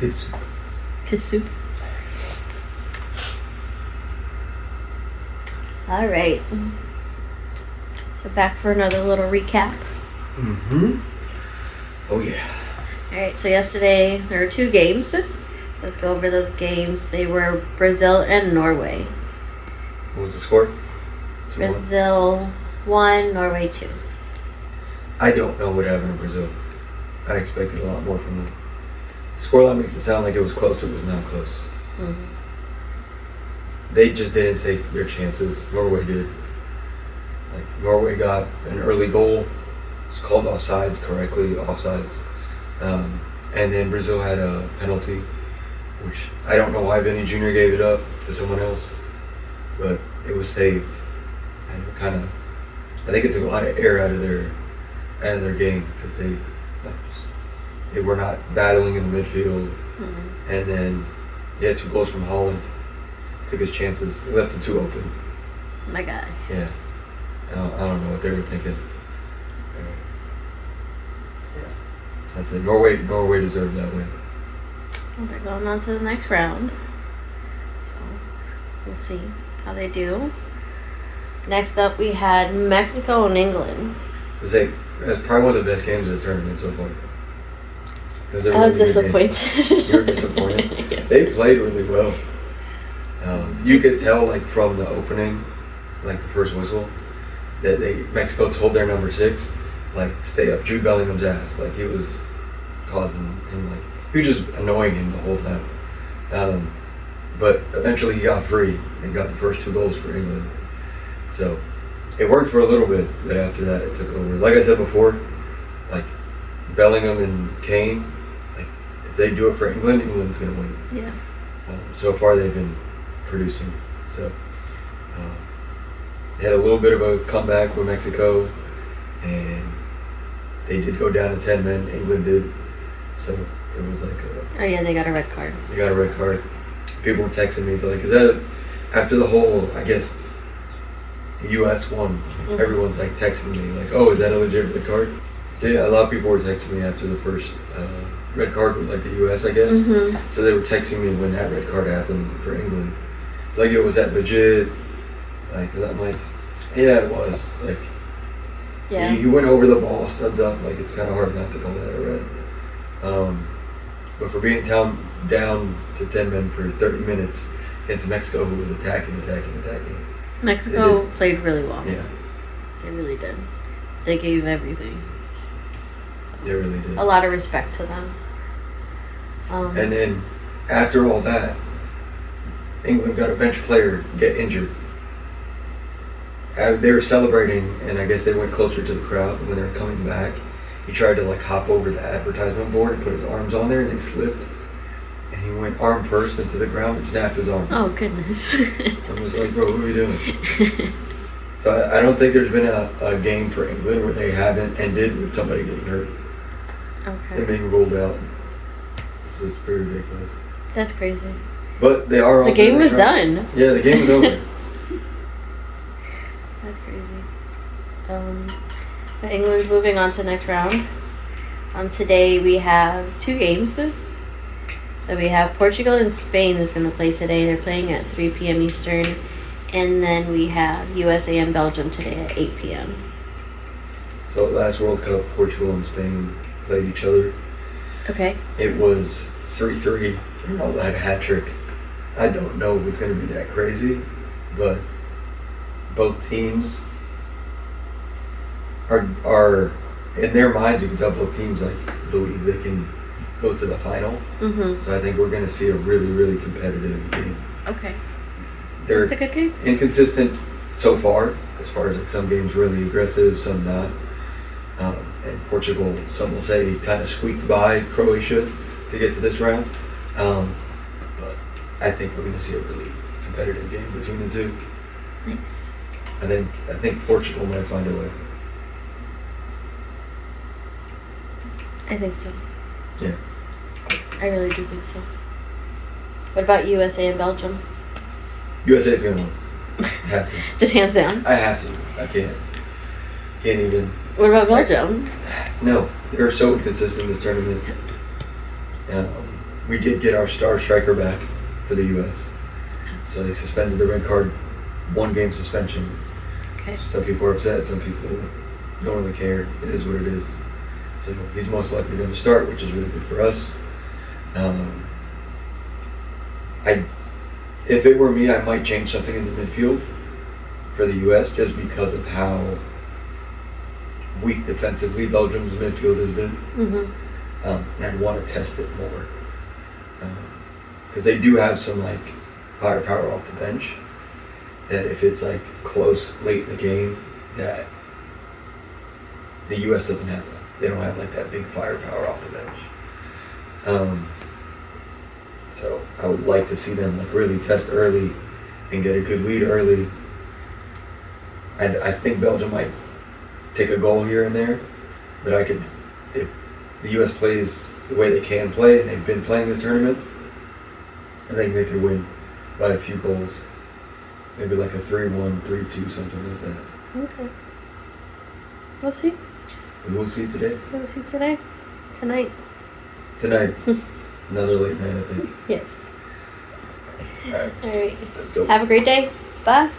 It's Kiss soup. All right. So back for another little recap. Oh yeah. All right. So yesterday there were 2 games. Let's go over those games. They were Brazil and Norway. What was the score? 2-1. Brazil 1, Norway 2. I don't know what happened in Brazil. I expected a lot more from them. The scoreline makes it sound like it was close. It was not close. Mm-hmm. They just didn't take their chances. Norway did. Like Norway got an early goal. It's called offsides correctly, offsides. And then Brazil had a penalty, which I don't know why Vinny Jr. gave it up to someone else, but it was saved. And it kind of, I think it took a lot of air out of their game because they were not battling in the midfield. Mm-hmm. And then he had 2 goals from Holland. Took his chances. He left the 2 open. My guy. Yeah. I don't know what they were thinking. Yeah. That's it. Norway deserved that win. Well, they're going on to the next round. So we'll see how they do. Next up, we had Mexico and England. That's probably one of the best games of the tournament so far. I was disappointed. You were disappointed? Yeah. They played really well. You could tell, like, from the opening, like the first whistle, that Mexico told their number 6, like, stay up Jude Bellingham's ass. Like, he was causing him, like, he was just annoying him the whole time. But eventually he got free and got the first 2 goals for England. So it worked for a little bit, but after that it took over. Like I said before, like Bellingham and Kane, like if they do it for England, England's going to win. Yeah. So far they've been producing. So they had a little bit of a comeback with Mexico, and they did go down to 10 men. England did. So it was like oh yeah, they got a red card. They got a red card. People were texting me, they're like, is that after the whole, I guess, the U.S. won, Mm-hmm. everyone's like texting me, like, oh, is that a legit red card? So yeah, a lot of people were texting me after the first red card with like the U.S., I guess. Mm-hmm. So they were texting me when that red card happened for England. Like, was that legit? Like, 'cause I'm like, yeah, it was. Like, Yeah. he went over the ball, stubbed up. Like, it's kind of hard not to call that a red. But for being down to 10 men for 30 minutes against Mexico, who was attacking. Mexico played really well. Yeah. They really did. They gave everything. So, They really did. a lot of respect to them. And then, after all that, England got a bench player get injured. They were celebrating, and I guess they went closer to the crowd. When they were coming back, he tried to like hop over the advertisement board and put his arms on there, and they slipped. And he went arm first into the ground and snapped his arm. Oh, goodness. I was like, bro, what are we doing? So I don't think there's been a game for England where they haven't ended with somebody getting hurt Okay. and being rolled out. This is pretty ridiculous. That's crazy. But they are. The game was done. Yeah, the game was over. That's crazy. But England's moving on to the next round. Today we have 2 games. So we have Portugal and Spain is going to play today. They're playing at 3 p.m. Eastern. And then we have USA and Belgium today at 8 p.m. So last World Cup, Portugal and Spain played each other. Okay. It was 3-3. Ronaldo had a hat trick. I don't know if it's going to be that crazy, but both teams are in their minds. You can tell both teams like believe they can go to the final. Mm-hmm. So I think we're going to see a really, really competitive game. Okay. They're It's a good game. inconsistent so far as like some games really aggressive, some not. And Portugal, some will say, kind of squeaked by Croatia to get to this round. But I think we're going to see a really competitive game between the two. Nice. I think Portugal might find a way. I think so. Yeah. I really do think so. What about USA and Belgium? USA's going to win. I have to. Just hands down. I have to. I can't. Can't even. What about Belgium? No, they're so inconsistent this tournament. we did get our star striker back for the U.S. So they suspended the red card, 1 game suspension. Okay. Some people are upset, some people don't really care. It is what it is. So he's most likely going to start, which is really good for us. If it were me, I might change something in the midfield for the U.S. just because of how weak defensively Belgium's midfield has been. Mm-hmm. And I'd want to test it more. Because they do have some like firepower off the bench that if it's like close late in the game, that the U.S. doesn't have that. They don't have like that big firepower off the bench. So I would like to see them like really test early and get a good lead early. I think Belgium might take a goal here and there, but if the U.S. plays the way they can play and they've been playing this tournament, I think they could win by a few goals. Maybe like a 3-1, 3-2, something like that. Okay. We'll see. We will see today. We'll see today. Tonight. Tonight. Another late night, I think. Yes. All right. All right. Let's go. Have a great day. Bye.